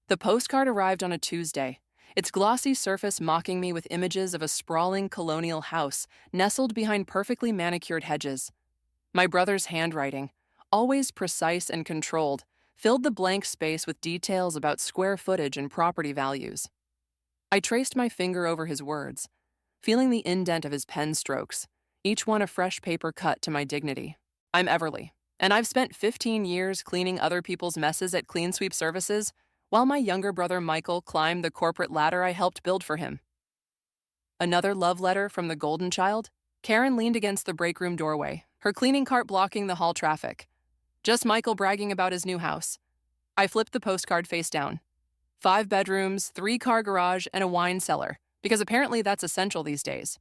The postcard arrived on a Tuesday, its glossy surface mocking me with images of a sprawling colonial house nestled behind perfectly manicured hedges. My brother's handwriting, always precise and controlled, filled the blank space with details about square footage and property values. I traced my finger over his words, feeling the indent of his pen strokes, each one a fresh paper cut to my dignity. I'm Everly, and I've spent 15 years cleaning other people's messes at Clean Sweep Services, while my younger brother Michael climbed the corporate ladder I helped build for him. Another love letter from the golden child? Karen leaned against the break room doorway, her cleaning cart blocking the hall traffic. Just Michael bragging about his new house. I flipped the postcard face down. 5 bedrooms, 3-car garage, and a wine cellar, because apparently that's essential these days.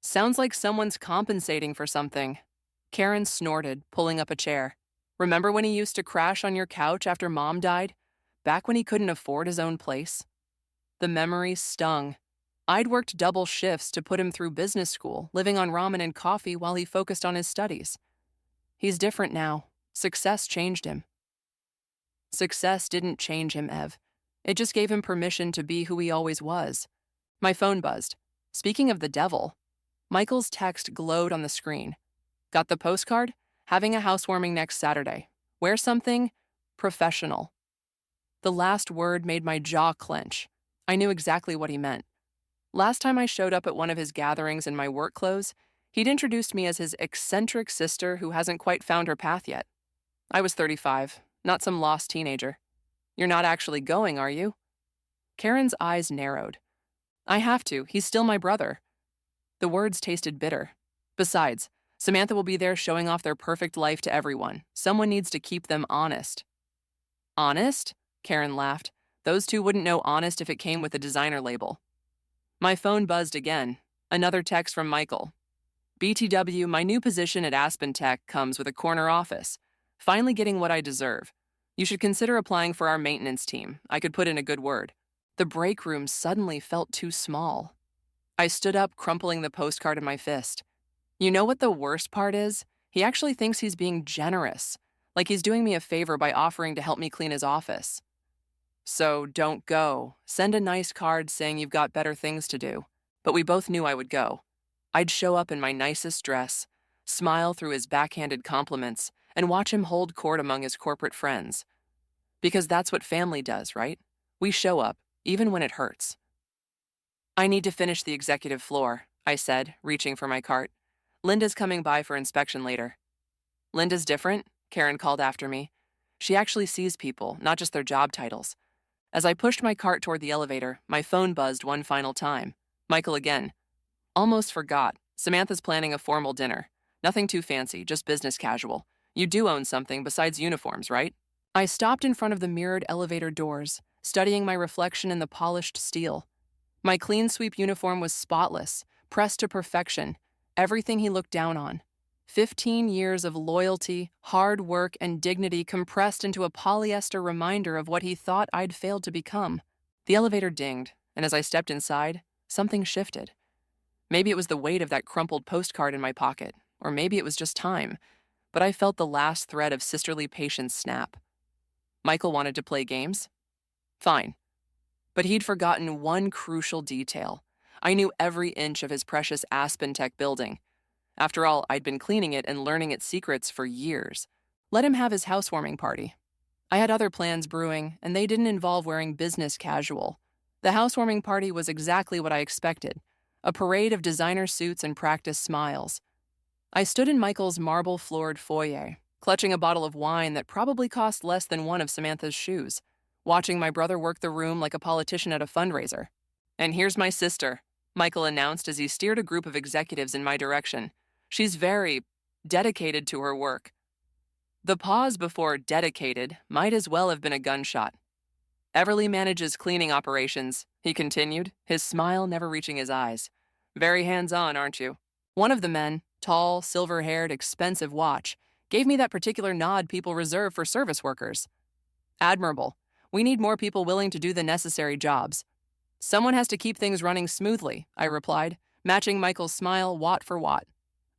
Sounds like someone's compensating for something. Karen snorted, pulling up a chair. Remember when he used to crash on your couch after Mom died? Back when he couldn't afford his own place? The memory stung. I'd worked double shifts to put him through business school, living on ramen and coffee while he focused on his studies. He's different now. Success changed him. Success didn't change him, Ev. It just gave him permission to be who he always was. My phone buzzed. Speaking of the devil, Michael's text glowed on the screen. Got the postcard? Having a housewarming next Saturday. Wear something professional. The last word made my jaw clench. I knew exactly what he meant. Last time I showed up at one of his gatherings in my work clothes, he'd introduced me as his eccentric sister who hasn't quite found her path yet. I was 35, not some lost teenager. You're not actually going, are you? Karen's eyes narrowed. I have to. He's still my brother. The words tasted bitter. Besides, Samantha will be there showing off their perfect life to everyone. Someone needs to keep them honest. Honest? Karen laughed. Those two wouldn't know honest if it came with a designer label. My phone buzzed again. Another text from Michael. BTW, my new position at Aspen Tech comes with a corner office. Finally getting what I deserve. You should consider applying for our maintenance team. I could put in a good word. The break room suddenly felt too small. I stood up, crumpling the postcard in my fist. You know what the worst part is? He actually thinks he's being generous, like he's doing me a favor by offering to help me clean his office. So don't go. Send a nice card saying you've got better things to do. But we both knew I would go. I'd show up in my nicest dress, smile through his backhanded compliments, and watch him hold court among his corporate friends. Because that's what family does, right? We show up, even when it hurts. I need to finish the executive floor, I said, reaching for my cart. Linda's coming by for inspection later. Linda's different, Karen called after me. She actually sees people, not just their job titles. As I pushed my cart toward the elevator, my phone buzzed one final time. Michael again. Almost forgot. Samantha's planning a formal dinner. Nothing too fancy, just business casual. You do own something besides uniforms, right? I stopped in front of the mirrored elevator doors, studying my reflection in the polished steel. My clean sweep uniform was spotless, pressed to perfection, everything he looked down on. 15 years of loyalty, hard work, and dignity compressed into a polyester reminder of what he thought I'd failed to become. The elevator dinged, and as I stepped inside, something shifted. Maybe it was the weight of that crumpled postcard in my pocket, or maybe it was just time, but I felt the last thread of sisterly patience snap. Michael wanted to play games? Fine. But he'd forgotten one crucial detail. I knew every inch of his precious Aspen Tech building. After all, I'd been cleaning it and learning its secrets for years. Let him have his housewarming party. I had other plans brewing, and they didn't involve wearing business casual. The housewarming party was exactly what I expected, a parade of designer suits and practiced smiles. I stood in Michael's marble-floored foyer, clutching a bottle of wine that probably cost less than one of Samantha's shoes, watching my brother work the room like a politician at a fundraiser. And here's my sister, Michael announced as he steered a group of executives in my direction. She's very dedicated to her work. The pause before dedicated might as well have been a gunshot. Everly manages cleaning operations, he continued, his smile never reaching his eyes. Very hands-on, aren't you? One of the men, tall, silver-haired, expensive watch, gave me that particular nod people reserve for service workers. Admirable. We need more people willing to do the necessary jobs. Someone has to keep things running smoothly, I replied, matching Michael's smile watt for watt.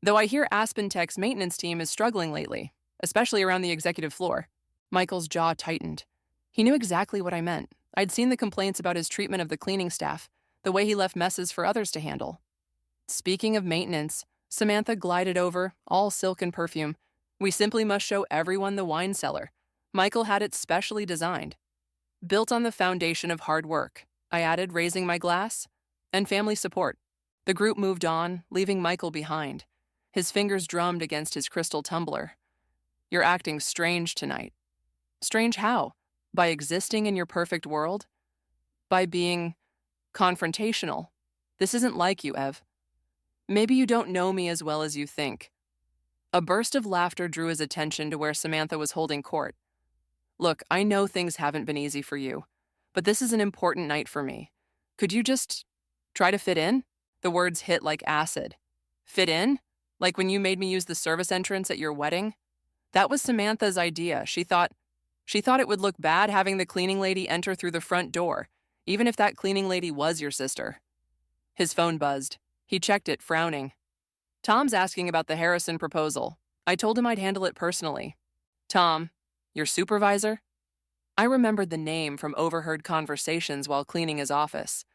Though I hear Aspen Tech's maintenance team is struggling lately, especially around the executive floor. Michael's jaw tightened. He knew exactly what I meant. I'd seen the complaints about his treatment of the cleaning staff, the way he left messes for others to handle. Speaking of maintenance, Samantha glided over, all silk and perfume. We simply must show everyone the wine cellar. Michael had it specially designed. Built on the foundation of hard work, I added, raising my glass, and family support. The group moved on, leaving Michael behind. His fingers drummed against his crystal tumbler. You're acting strange tonight. Strange how? By existing in your perfect world? By being confrontational. This isn't like you, Ev. Maybe you don't know me as well as you think. A burst of laughter drew his attention to where Samantha was holding court. Look, I know things haven't been easy for you, but this is an important night for me. Could you just try to fit in? The words hit like acid. Fit in? Like when you made me use the service entrance at your wedding? That was Samantha's idea. She thought it would look bad having the cleaning lady enter through the front door, even if that cleaning lady was your sister. His phone buzzed. He checked it, frowning. Tom's asking about the Harrison proposal. I told him I'd handle it personally. Tom, your supervisor? I remembered the name from overheard conversations while cleaning his office.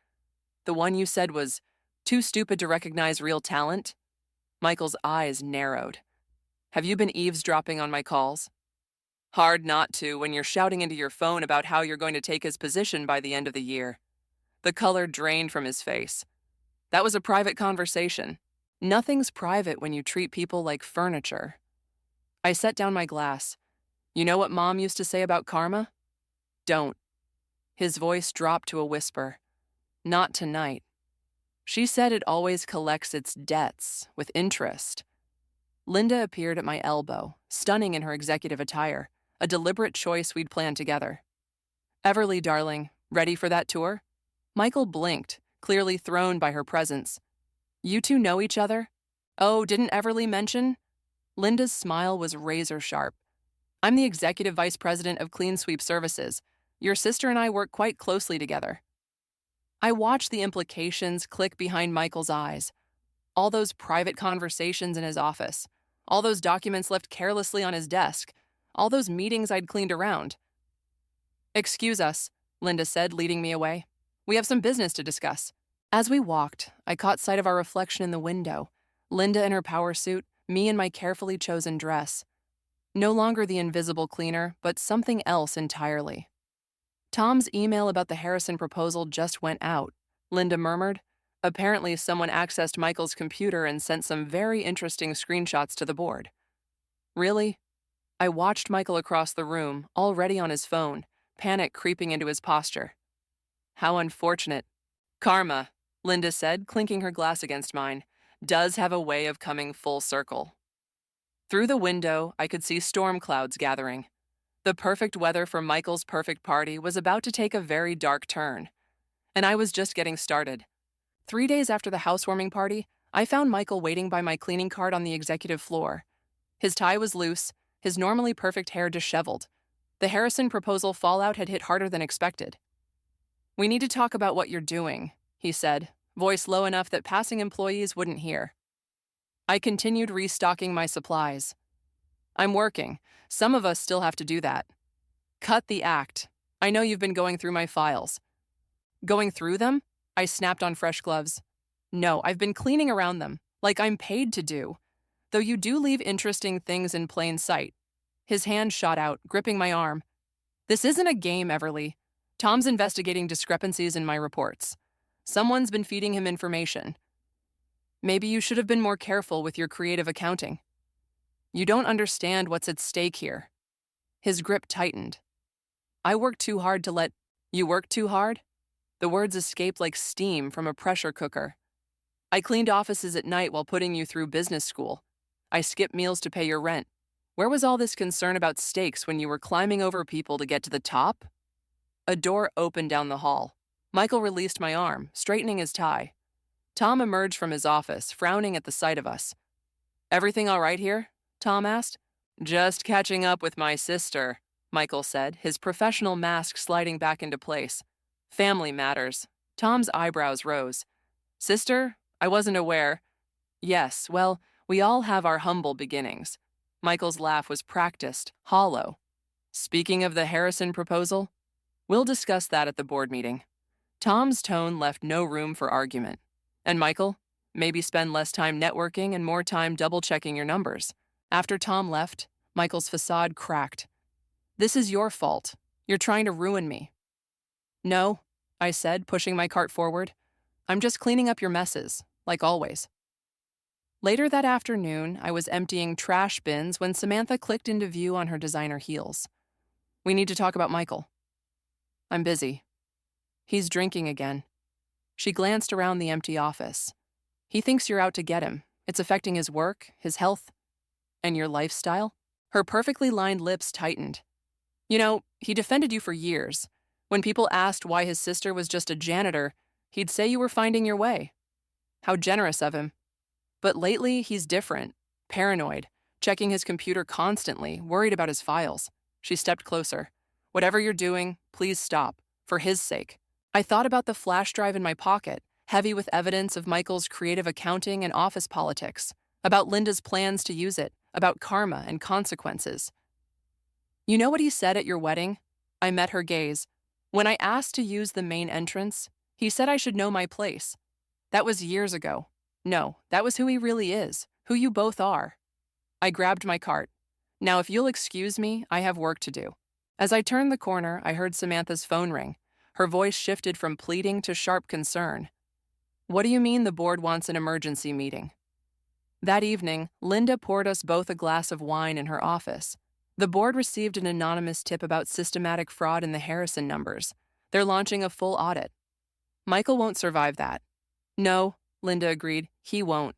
The one you said was too stupid to recognize real talent? Michael's eyes narrowed. Have you been eavesdropping on my calls? Hard not to when you're shouting into your phone about how you're going to take his position by the end of the year. The color drained from his face. That was a private conversation. Nothing's private when you treat people like furniture. I set down my glass. You know what Mom used to say about karma? Don't. His voice dropped to a whisper. Not tonight. She said it always collects its debts with interest. Linda appeared at my elbow, stunning in her executive attire, a deliberate choice we'd planned together. Everly, darling, ready for that tour? Michael blinked, clearly thrown by her presence. You two know each other? Oh, didn't Everly mention? Linda's smile was razor sharp. I'm the executive vice president of Clean Sweep Services. Your sister and I work quite closely together. I watched the implications click behind Michael's eyes. All those private conversations in his office. All those documents left carelessly on his desk. All those meetings I'd cleaned around. Excuse us, Linda said, leading me away. We have some business to discuss. As we walked, I caught sight of our reflection in the window. Linda in her power suit, me in my carefully chosen dress. No longer the invisible cleaner, but something else entirely. Tom's email about the Harrison proposal just went out, Linda murmured. Apparently, someone accessed Michael's computer and sent some very interesting screenshots to the board. Really? I watched Michael across the room, already on his phone, panic creeping into his posture. How unfortunate. Karma, Linda said, clinking her glass against mine, does have a way of coming full circle. Through the window, I could see storm clouds gathering. The perfect weather for Michael's perfect party was about to take a very dark turn. And I was just getting started. 3 days after the housewarming party, I found Michael waiting by my cleaning cart on the executive floor. His tie was loose, his normally perfect hair disheveled. The Harrison proposal fallout had hit harder than expected. We need to talk about what you're doing, he said, voice low enough that passing employees wouldn't hear. I continued restocking my supplies. I'm working. Some of us still have to do that. Cut the act. I know you've been going through my files. Going through them? I snapped on fresh gloves. No, I've been cleaning around them, like I'm paid to do. Though you do leave interesting things in plain sight. His hand shot out, gripping my arm. This isn't a game, Everly. Tom's investigating discrepancies in my reports. Someone's been feeding him information. Maybe you should have been more careful with your creative accounting. You don't understand what's at stake here. His grip tightened. I worked too hard to let you work too hard? The words escaped like steam from a pressure cooker. I cleaned offices at night while putting you through business school. I skipped meals to pay your rent. Where was all this concern about stakes when you were climbing over people to get to the top? A door opened down the hall. Michael released my arm, straightening his tie. Tom emerged from his office, frowning at the sight of us. Everything all right here? Tom asked. Just catching up with my sister, Michael said, his professional mask sliding back into place. Family matters. Tom's eyebrows rose. Sister? I wasn't aware. Yes, well, we all have our humble beginnings. Michael's laugh was practiced, hollow. Speaking of the Harrison proposal, We'll discuss that at the board meeting. Tom's tone left no room for argument. And Michael, maybe spend less time networking and more time double-checking your numbers. After Tom left, Michael's facade cracked. This is your fault. You're trying to ruin me. No, I said, pushing my cart forward. I'm just cleaning up your messes, like always. Later that afternoon, I was emptying trash bins when Samantha clicked into view on her designer heels. We need to talk about Michael. I'm busy. He's drinking again. She glanced around the empty office. He thinks you're out to get him. It's affecting his work, his health, and your lifestyle. Her perfectly lined lips tightened. You know, he defended you for years. When people asked why his sister was just a janitor, he'd say you were finding your way. How generous of him. But lately, he's different. Paranoid, checking his computer constantly, worried about his files. She stepped closer. Whatever you're doing, please stop. For his sake. I thought about the flash drive in my pocket, heavy with evidence of Michael's creative accounting and office politics, about Linda's plans to use it, about karma and consequences. You know what he said at your wedding? I met her gaze. When I asked to use the main entrance, he said I should know my place. That was years ago. No, that was who he really is, who you both are. I grabbed my cart. Now, if you'll excuse me, I have work to do. As I turned the corner, I heard Samantha's phone ring. Her voice shifted from pleading to sharp concern. What do you mean the board wants an emergency meeting? That evening, Linda poured us both a glass of wine in her office. The board received an anonymous tip about systematic fraud in the Harrison numbers. They're launching a full audit. Michael won't survive that. No, Linda agreed, he won't.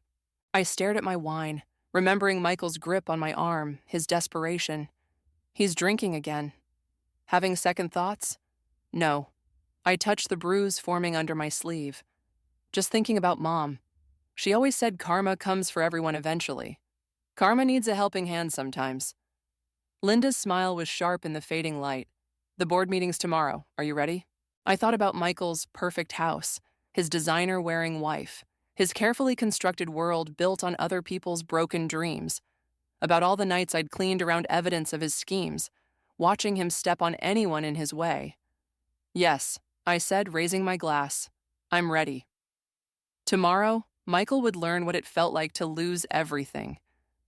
I stared at my wine, remembering Michael's grip on my arm, his desperation. He's drinking again. Having second thoughts? No. I touched the bruise forming under my sleeve. Just thinking about Mom. She always said karma comes for everyone eventually. Karma needs a helping hand sometimes. Linda's smile was sharp in the fading light. The board meeting's tomorrow. Are you ready? I thought about Michael's perfect house, his designer-wearing wife, his carefully constructed world built on other people's broken dreams, about all the nights I'd cleaned around evidence of his schemes, watching him step on anyone in his way. Yes, I said, raising my glass. I'm ready. Tomorrow, Michael would learn what it felt like to lose everything.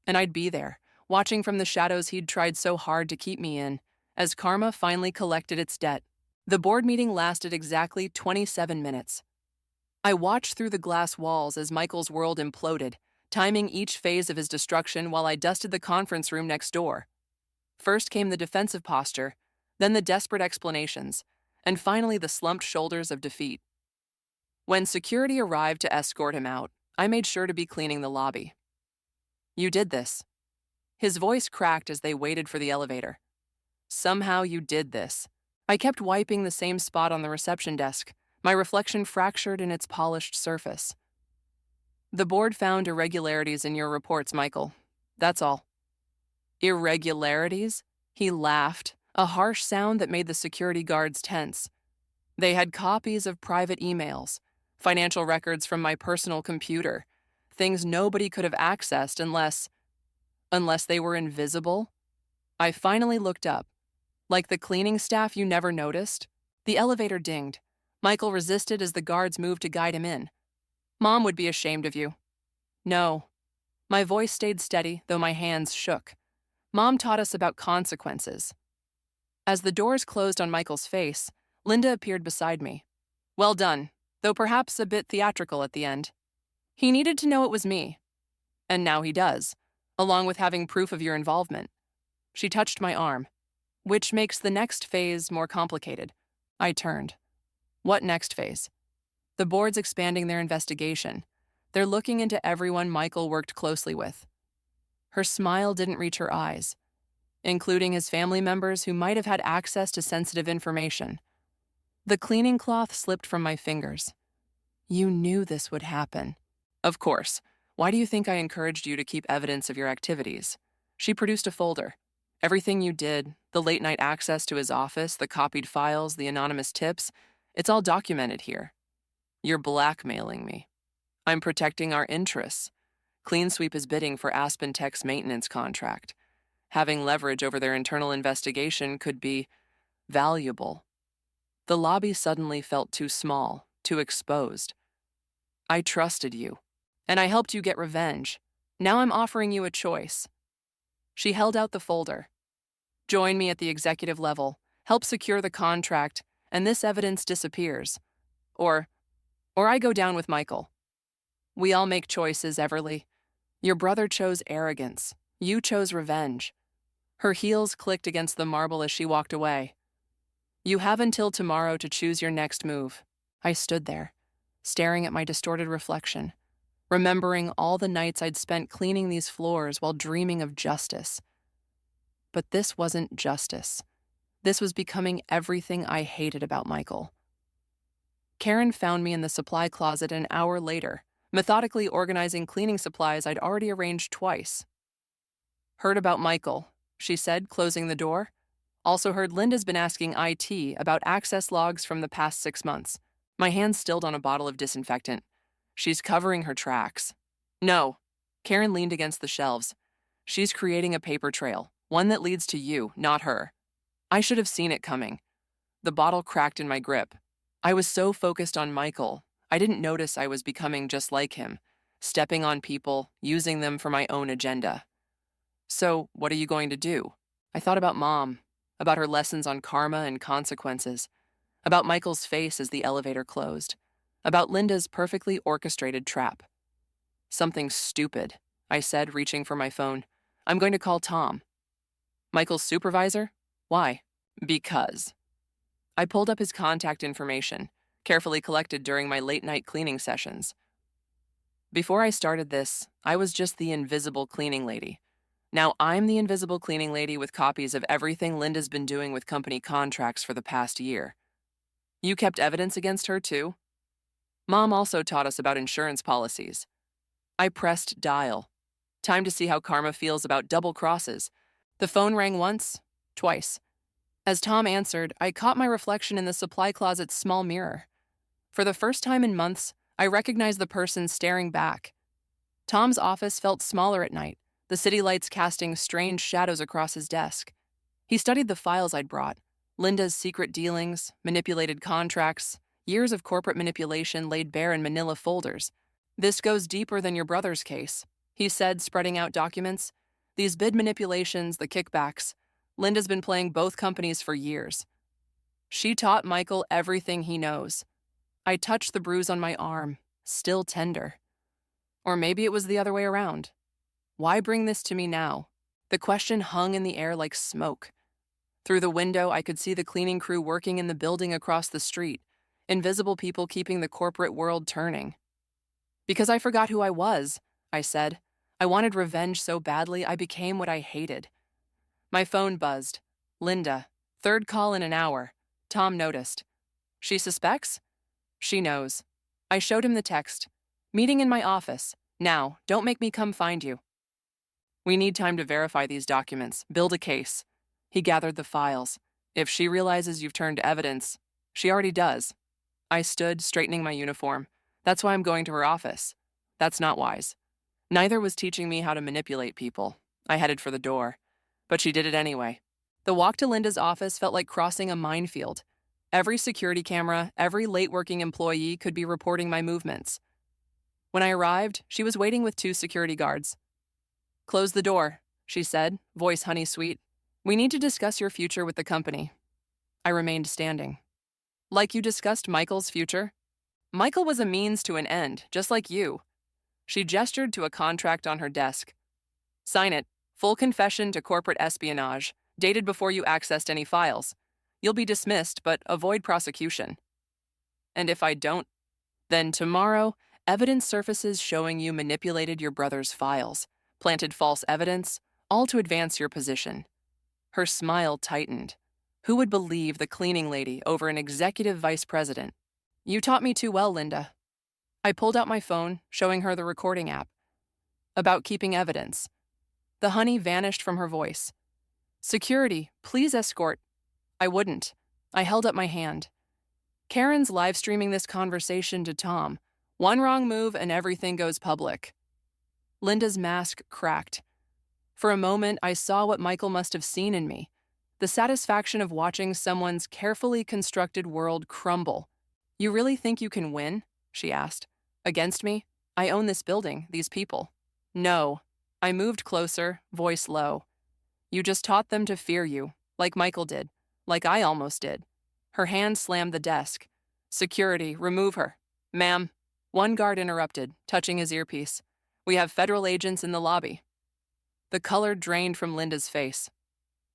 And I'd be there, watching from the shadows he'd tried so hard to keep me in, as karma finally collected its debt. The board meeting lasted exactly 27 minutes. I watched through the glass walls as Michael's world imploded, timing each phase of his destruction while I dusted the conference room next door. First came the defensive posture, then the desperate explanations, and finally the slumped shoulders of defeat. When security arrived to escort him out, I made sure to be cleaning the lobby. You did this. His voice cracked as they waited for the elevator. Somehow you did this. I kept wiping the same spot on the reception desk, my reflection fractured in its polished surface. The board found irregularities in your reports, Michael. That's all. Irregularities? He laughed, a harsh sound that made the security guards tense. They had copies of private emails, financial records from my personal computer, things nobody could have accessed unless they were invisible. I finally looked up. Like the cleaning staff you never noticed? The elevator dinged. Michael resisted as the guards moved to guide him in. Mom would be ashamed of you. No. My voice stayed steady, though my hands shook. Mom taught us about consequences. As the doors closed on Michael's face, Linda appeared beside me. Well done, though perhaps a bit theatrical at the end. He needed to know it was me. And now he does, along with having proof of your involvement. She touched my arm, which makes the next phase more complicated. I turned. What next phase? The board's expanding their investigation. They're looking into everyone Michael worked closely with. Her smile didn't reach her eyes, including his family members who might have had access to sensitive information. The cleaning cloth slipped from my fingers. You knew this would happen. Of course. Why do you think I encouraged you to keep evidence of your activities? She produced a folder. Everything you did, the late-night access to his office, the copied files, the anonymous tips, it's all documented here. You're blackmailing me. I'm protecting our interests. CleanSweep is bidding for Aspen Tech's maintenance contract. Having leverage over their internal investigation could be valuable. The lobby suddenly felt too small, too exposed. I trusted you, and I helped you get revenge. Now I'm offering you a choice. She held out the folder. Join me at the executive level, help secure the contract, and this evidence disappears. Or, or I go down with Michael. We all make choices, Everly. Your brother chose arrogance. You chose revenge. Her heels clicked against the marble as she walked away. You have until tomorrow to choose your next move. I stood there, staring at my distorted reflection, remembering all the nights I'd spent cleaning these floors while dreaming of justice. But this wasn't justice. This was becoming everything I hated about Michael. Karen found me in the supply closet an hour later, methodically organizing cleaning supplies I'd already arranged twice. Heard about Michael, she said, closing the door. Also heard Linda's been asking IT about access logs from the past 6 months. My hand stilled on a bottle of disinfectant. She's covering her tracks. No. Karen leaned against the shelves. She's creating a paper trail, one that leads to you, not her. I should have seen it coming. The bottle cracked in my grip. I was so focused on Michael, I didn't notice I was becoming just like him, stepping on people, using them for my own agenda. So, what are you going to do? I thought about Mom, about her lessons on karma and consequences, about Michael's face as the elevator closed, about Linda's perfectly orchestrated trap. Something stupid, I said, reaching for my phone. I'm going to call Tom. Michael's supervisor? Why? Because. I pulled up his contact information, carefully collected during my late-night cleaning sessions. Before I started this, I was just the invisible cleaning lady. Now I'm the invisible cleaning lady with copies of everything Linda's been doing with company contracts for the past year. You kept evidence against her, too? Mom also taught us about insurance policies. I pressed dial. Time to see how karma feels about double crosses. The phone rang once, twice. As Tom answered, I caught my reflection in the supply closet's small mirror. For the first time in months, I recognized the person staring back. Tom's office felt smaller at night, the city lights casting strange shadows across his desk. He studied the files I'd brought, Linda's secret dealings, manipulated contracts, years of corporate manipulation laid bare in manila folders. This goes deeper than your brother's case, he said, spreading out documents. These bid manipulations, the kickbacks. Linda's been playing both companies for years. She taught Michael everything he knows. I touched the bruise on my arm, still tender. Or maybe it was the other way around. Why bring this to me now? The question hung in the air like smoke. Through the window, I could see the cleaning crew working in the building across the street, invisible people keeping the corporate world turning. Because I forgot who I was, I said. I wanted revenge so badly I became what I hated. My phone buzzed. Linda. Third call in an hour. Tom noticed. She suspects? She knows. I showed him the text. Meeting in my office. Now, don't make me come find you. We need time to verify these documents, build a case. He gathered the files. If she realizes you've turned evidence, she already does. I stood, straightening my uniform. That's why I'm going to her office. That's not wise. Neither was teaching me how to manipulate people. I headed for the door. But she did it anyway. The walk to Linda's office felt like crossing a minefield. Every security camera, every late-working employee could be reporting my movements. When I arrived, she was waiting with 2 security guards. Close the door, she said, voice honey-sweet. We need to discuss your future with the company. I remained standing. Like you discussed Michael's future? Michael was a means to an end, just like you. She gestured to a contract on her desk. Sign it. Full confession to corporate espionage, dated before you accessed any files. You'll be dismissed, but avoid prosecution. And if I don't, then tomorrow, evidence surfaces showing you manipulated your brother's files, planted false evidence, all to advance your position. Her smile tightened. Who would believe the cleaning lady over an executive vice president? You taught me too well, Linda. I pulled out my phone, showing her the recording app. About keeping evidence. The honey vanished from her voice. Security, please escort. I wouldn't. I held up my hand. Karen's live streaming this conversation to Tom. One wrong move and everything goes public. Linda's mask cracked. For a moment, I saw what Michael must have seen in me. The satisfaction of watching someone's carefully constructed world crumble. You really think you can win? She asked. Against me? I own this building, these people. No. I moved closer, voice low. You just taught them to fear you, like Michael did, like I almost did. Her hand slammed the desk. Security, remove her. Ma'am. One guard interrupted, touching his earpiece. We have federal agents in the lobby. The color drained from Linda's face.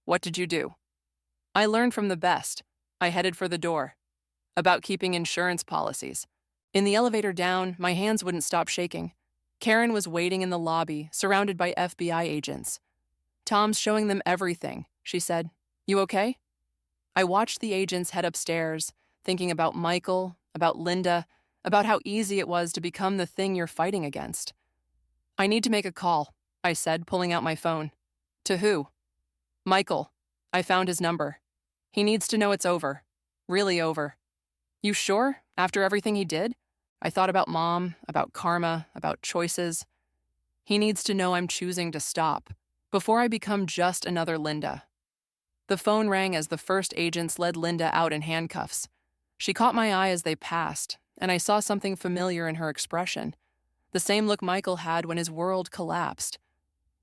What did you do? I learned from the best. I headed for the door. About keeping insurance policies. In the elevator down, my hands wouldn't stop shaking. Karen was waiting in the lobby, surrounded by FBI agents. Tom's showing them everything, she said. You okay? I watched the agents head upstairs, thinking about Michael, about Linda, about how easy it was to become the thing you're fighting against. I need to make a call, I said, pulling out my phone. To who? Michael. I found his number. He needs to know it's over. Really over. You sure? After everything he did? I thought about Mom, about karma, about choices. He needs to know I'm choosing to stop, before I become just another Linda. The phone rang as the first agents led Linda out in handcuffs. She caught my eye as they passed, and I saw something familiar in her expression. The same look Michael had when his world collapsed.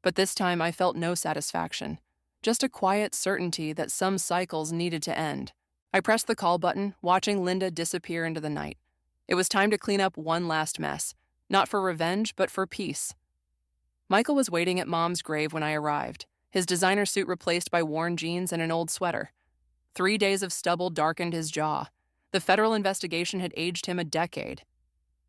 But this time I felt no satisfaction, just a quiet certainty that some cycles needed to end. I pressed the call button, watching Linda disappear into the night. It was time to clean up one last mess, not for revenge, but for peace. Michael was waiting at Mom's grave when I arrived, his designer suit replaced by worn jeans and an old sweater. 3 days of stubble darkened his jaw. The federal investigation had aged him a decade.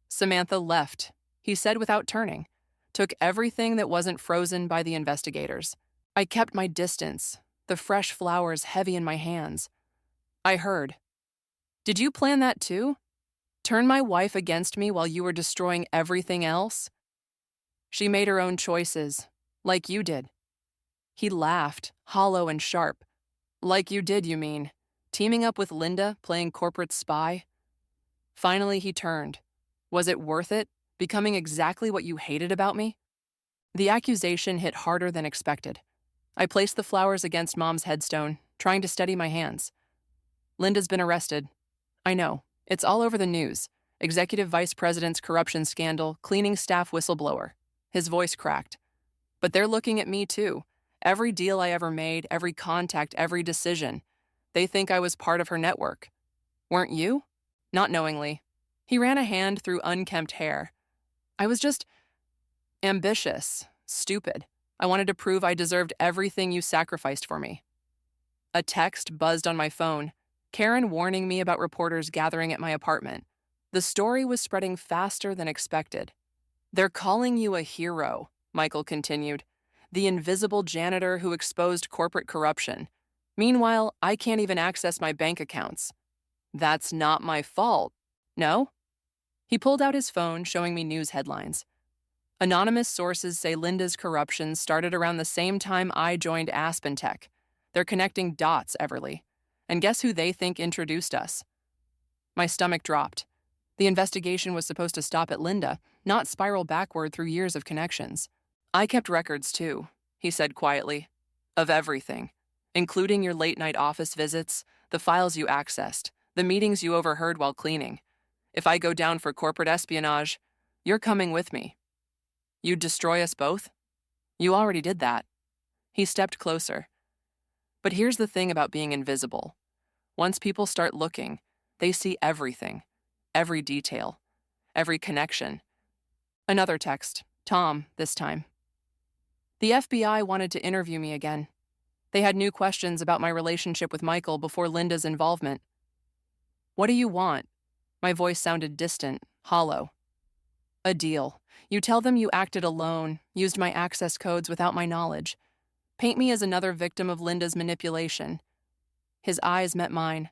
Samantha left, he said without turning, took everything that wasn't frozen by the investigators. I kept my distance, the fresh flowers heavy in my hands. I heard. Did you plan that too? Turn my wife against me while you were destroying everything else? She made her own choices, like you did. He laughed, hollow and sharp. Like you did, you mean? Teaming up with Linda, playing corporate spy? Finally, he turned. Was it worth it, becoming exactly what you hated about me? The accusation hit harder than expected. I placed the flowers against Mom's headstone, trying to steady my hands. Linda's been arrested. I know. It's all over the news. Executive Vice President's corruption scandal, cleaning staff whistleblower. His voice cracked. But they're looking at me too. Every deal I ever made, every contact, every decision. They think I was part of her network. Weren't you? Not knowingly. He ran a hand through unkempt hair. I was just ambitious, stupid. I wanted to prove I deserved everything you sacrificed for me. A text buzzed on my phone, Karen warning me about reporters gathering at my apartment. The story was spreading faster than expected. They're calling you a hero, Michael continued. The invisible janitor who exposed corporate corruption. Meanwhile, I can't even access my bank accounts. That's not my fault. No? He pulled out his phone, showing me news headlines. Anonymous sources say Linda's corruption started around the same time I joined Aspen Tech. They're connecting dots, Everly. And guess who they think introduced us? My stomach dropped. The investigation was supposed to stop at Linda, not spiral backward through years of connections. I kept records, too, he said quietly. Of everything. Including your late-night office visits, the files you accessed, the meetings you overheard while cleaning. If I go down for corporate espionage, you're coming with me. You'd destroy us both? You already did that. He stepped closer. But here's the thing about being invisible. Once people start looking, they see everything, every detail, every connection. Another text, Tom, this time. The FBI wanted to interview me again. They had new questions about my relationship with Michael before Linda's involvement. What do you want? My voice sounded distant, hollow. A deal. You tell them you acted alone, used my access codes without my knowledge. Paint me as another victim of Linda's manipulation. His eyes met mine.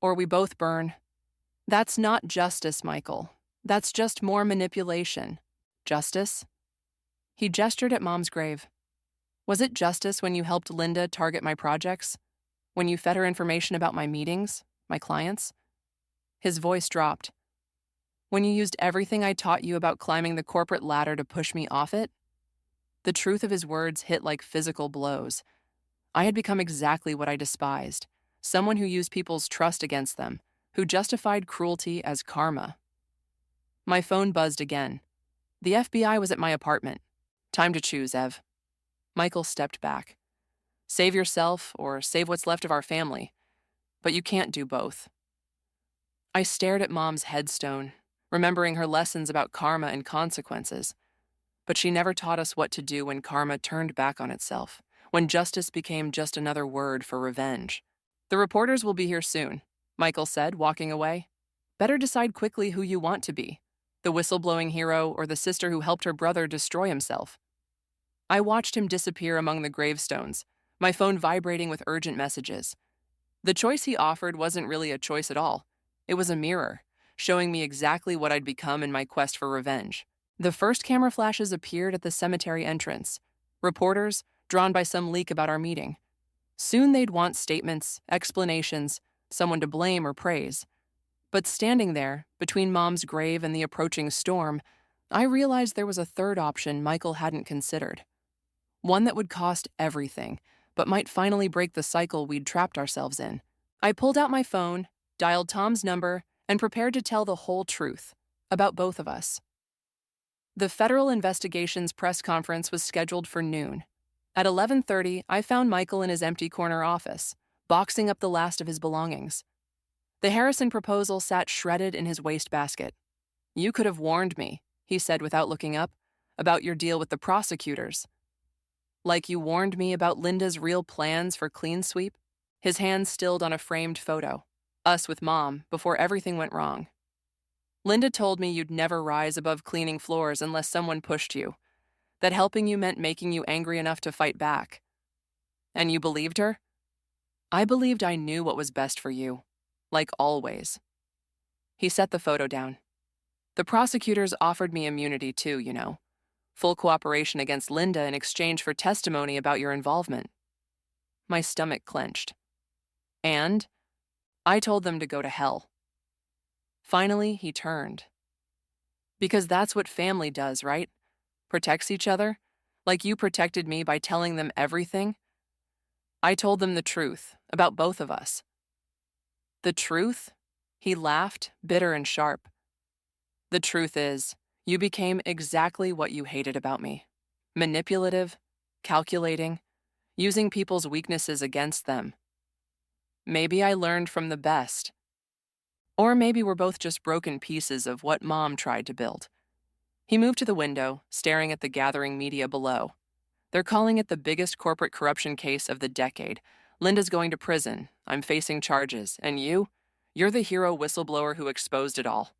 Or we both burn. That's not justice, Michael. That's just more manipulation. Justice? He gestured at Mom's grave. Was it justice when you helped Linda target my projects? When you fed her information about my meetings, my clients? His voice dropped. When you used everything I taught you about climbing the corporate ladder to push me off it? The truth of his words hit like physical blows. I had become exactly what I despised, someone who used people's trust against them, who justified cruelty as karma. My phone buzzed again. The FBI was at my apartment. Time to choose, Ev. Michael stepped back. Save yourself or save what's left of our family, but you can't do both. I stared at Mom's headstone, remembering her lessons about karma and consequences. But she never taught us what to do when karma turned back on itself, when justice became just another word for revenge. The reporters will be here soon, Michael said, walking away. Better decide quickly who you want to be, the whistleblowing hero or the sister who helped her brother destroy himself. I watched him disappear among the gravestones, my phone vibrating with urgent messages. The choice he offered wasn't really a choice at all. It was a mirror, showing me exactly what I'd become in my quest for revenge. The first camera flashes appeared at the cemetery entrance. Reporters, drawn by some leak about our meeting. Soon they'd want statements, explanations, someone to blame or praise. But standing there, between Mom's grave and the approaching storm, I realized there was a third option Michael hadn't considered. One that would cost everything, but might finally break the cycle we'd trapped ourselves in. I pulled out my phone, dialed Tom's number, and prepared to tell the whole truth about both of us. The Federal Investigations press conference was scheduled for noon. At 11:30, I found Michael in his empty corner office, boxing up the last of his belongings. The Harrison proposal sat shredded in his wastebasket. "You could have warned me," he said without looking up, "about your deal with the prosecutors." "Like you warned me about Linda's real plans for clean sweep?" His hand stilled on a framed photo. Us with Mom, before everything went wrong. "Linda told me you'd never rise above cleaning floors unless someone pushed you, that helping you meant making you angry enough to fight back. And you believed her?" "I believed I knew what was best for you, like always." He set the photo down. "The prosecutors offered me immunity too, you know. Full cooperation against Linda in exchange for testimony about your involvement." My stomach clenched. "And?" "I told them to go to hell." Finally, he turned. "Because that's what family does, right? Protects each other? Like you protected me by telling them everything?" I told them the truth, about both of us. "The truth?" He laughed, bitter and sharp. "The truth is, you became exactly what you hated about me. Manipulative, calculating, using people's weaknesses against them. Maybe I learned from the best. Or maybe we're both just broken pieces of what Mom tried to build." He moved to the window, staring at the gathering media below. "They're calling it the biggest corporate corruption case of the decade. Linda's going to prison, I'm facing charges, and you're the hero whistleblower who exposed it all."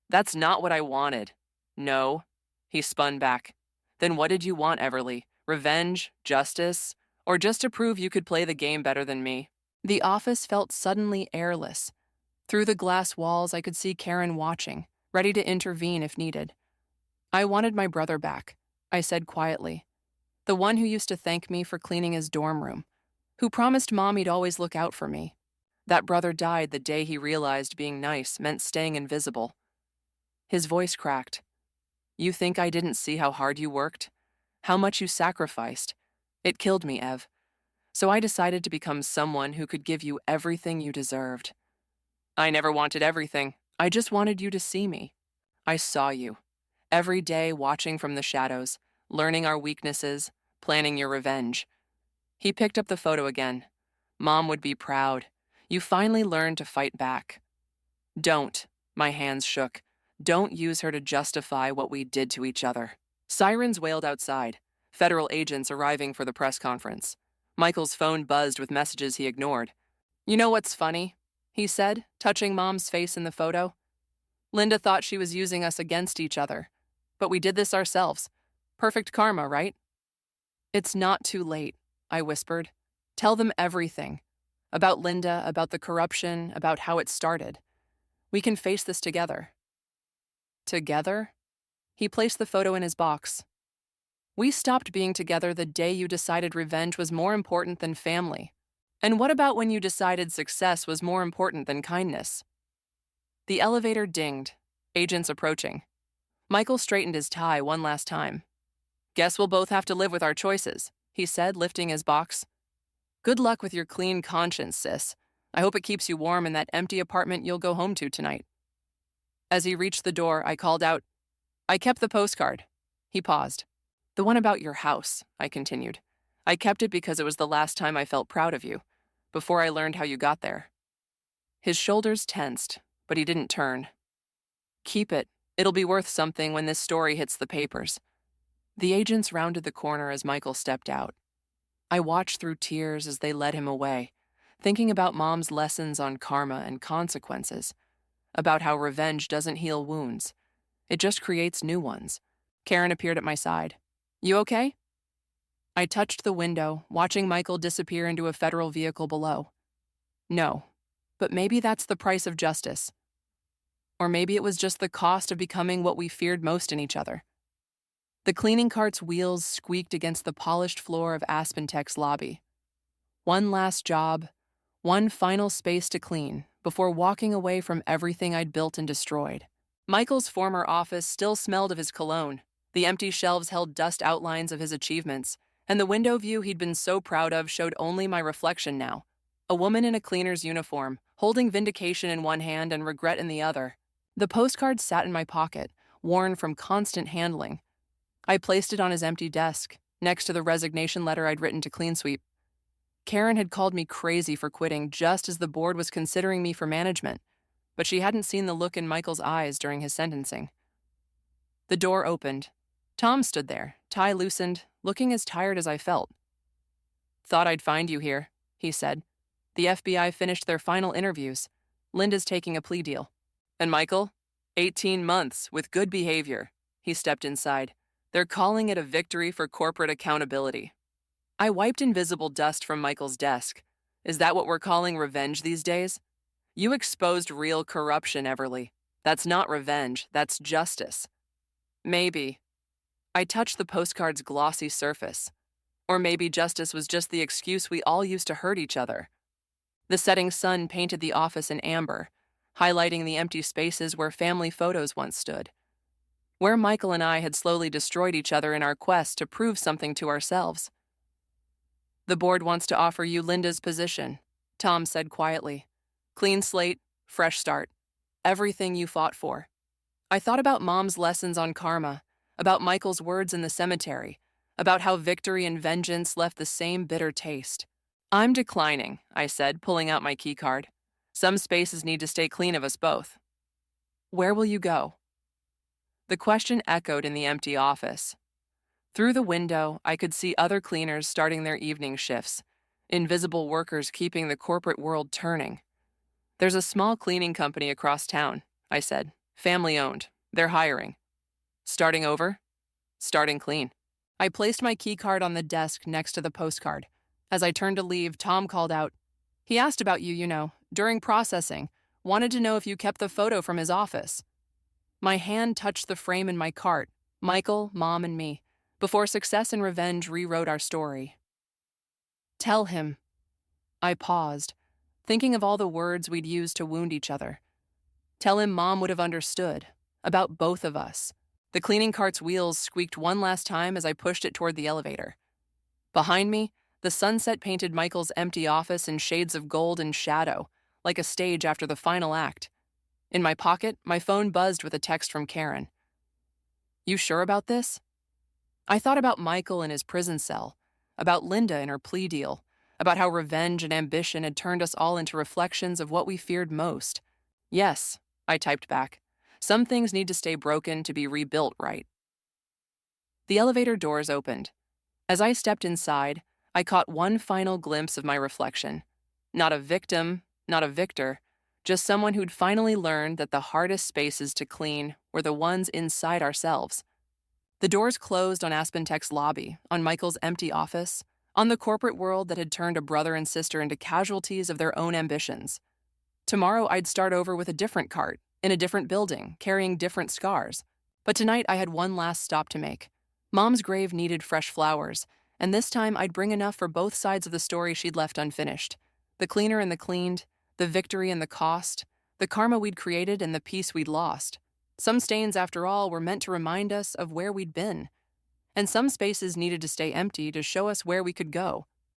"That's not what I wanted." "No." He spun back. "Then what did you want, Everly? Revenge? Justice? Or just to prove you could play the game better than me?" The office felt suddenly airless. Through the glass walls, I could see Karen watching, ready to intervene if needed. "I wanted my brother back," I said quietly. "The one who used to thank me for cleaning his dorm room, who promised Mom he'd always look out for me. That brother died the day he realized being nice meant staying invisible." His voice cracked. "You think I didn't see how hard you worked? How much you sacrificed? It killed me, Ev. So I decided to become someone who could give you everything you deserved." "I never wanted everything. I just wanted you to see me. I saw you. Every day watching from the shadows, learning our weaknesses, planning your revenge." He picked up the photo again. "Mom would be proud. You finally learned to fight back." "Don't." My hands shook. "Don't use her to justify what we did to each other." Sirens wailed outside, federal agents arriving for the press conference. Michael's phone buzzed with messages he ignored. "You know what's funny?" he said, touching Mom's face in the photo. "Linda thought she was using us against each other. But we did this ourselves. Perfect karma, right?" "It's not too late," I whispered. "Tell them everything. About Linda, about the corruption, about how it started. We can face this together." "Together?" He placed the photo in his box. "We stopped being together the day you decided revenge was more important than family. And what about when you decided success was more important than kindness?" The elevator dinged, agents approaching. Michael straightened his tie one last time. "Guess we'll both have to live with our choices," he said, lifting his box. Good luck with your clean conscience, sis. I hope it keeps you warm in that empty apartment you'll go home to tonight. As he reached the door, I called out, I kept the postcard. He paused. The one about your house, I continued. I kept it because it was the last time I felt proud of you, before I learned how you got there. His shoulders tensed, but he didn't turn. Keep it. It'll be worth something when this story hits the papers. The agents rounded the corner as Michael stepped out. I watched through tears as they led him away, thinking about Mom's lessons on karma and consequences, about how revenge doesn't heal wounds. It just creates new ones. Karen appeared at my side. You okay? I touched the window, watching Michael disappear into a federal vehicle below. No, but maybe that's the price of justice. Or maybe it was just the cost of becoming what we feared most in each other. The cleaning cart's wheels squeaked against the polished floor of Aspentech's lobby. One last job, one final space to clean, before walking away from everything I'd built and destroyed. Michael's former office still smelled of his cologne. The empty shelves held dust outlines of his achievements, and the window view he'd been so proud of showed only my reflection now. A woman in a cleaner's uniform, holding vindication in one hand and regret in the other. The postcard sat in my pocket, worn from constant handling. I placed it on his empty desk, next to the resignation letter I'd written to CleanSweep. Karen had called me crazy for quitting just as the board was considering me for management, but she hadn't seen the look in Michael's eyes during his sentencing. The door opened. Tom stood there, tie loosened, looking as tired as I felt. Thought I'd find you here, he said. The FBI finished their final interviews. Linda's taking a plea deal. And Michael? 18 months with good behavior. He stepped inside. They're calling it a victory for corporate accountability. I wiped invisible dust from Michael's desk. Is that what we're calling revenge these days? You exposed real corruption, Everly. That's not revenge, that's justice. Maybe. I touched the postcard's glossy surface. Or maybe justice was just the excuse we all used to hurt each other. The setting sun painted the office in amber, highlighting the empty spaces where family photos once stood. Where Michael and I had slowly destroyed each other in our quest to prove something to ourselves. The board wants to offer you Linda's position, Tom said quietly. Clean slate, fresh start. Everything you fought for. I thought about Mom's lessons on karma, about Michael's words in the cemetery, about how victory and vengeance left the same bitter taste. I'm declining, I said, pulling out my keycard. Some spaces need to stay clean of us both. Where will you go? The question echoed in the empty office. Through the window, I could see other cleaners starting their evening shifts, invisible workers keeping the corporate world turning. There's a small cleaning company across town, I said. Family-owned. They're hiring. Starting over? Starting clean. I placed my keycard on the desk next to the postcard. As I turned to leave, Tom called out. He asked about you, during processing. Wanted to know if you kept the photo from his office. My hand touched the frame in my cart, Michael, Mom, and me, before success and revenge rewrote our story. Tell him. I paused, thinking of all the words we'd used to wound each other. Tell him Mom would have understood, about both of us. The cleaning cart's wheels squeaked one last time as I pushed it toward the elevator. Behind me, the sunset painted Michael's empty office in shades of gold and shadow, like a stage after the final act. In my pocket, my phone buzzed with a text from Karen. You sure about this? I thought about Michael in his prison cell, about Linda and her plea deal, about how revenge and ambition had turned us all into reflections of what we feared most. Yes, I typed back. Some things need to stay broken to be rebuilt right. The elevator doors opened. As I stepped inside, I caught one final glimpse of my reflection. Not a victim, not a victor, just someone who'd finally learned that the hardest spaces to clean were the ones inside ourselves. The doors closed on Aspentech's lobby, on Michael's empty office, on the corporate world that had turned a brother and sister into casualties of their own ambitions. Tomorrow I'd start over with a different cart, in a different building, carrying different scars. But tonight I had one last stop to make. Mom's grave needed fresh flowers, and this time I'd bring enough for both sides of the story she'd left unfinished. The cleaner and the cleaned, the victory and the cost, the karma we'd created and the peace we'd lost. Some stains, after all, were meant to remind us of where we'd been. And some spaces needed to stay empty to show us where we could go.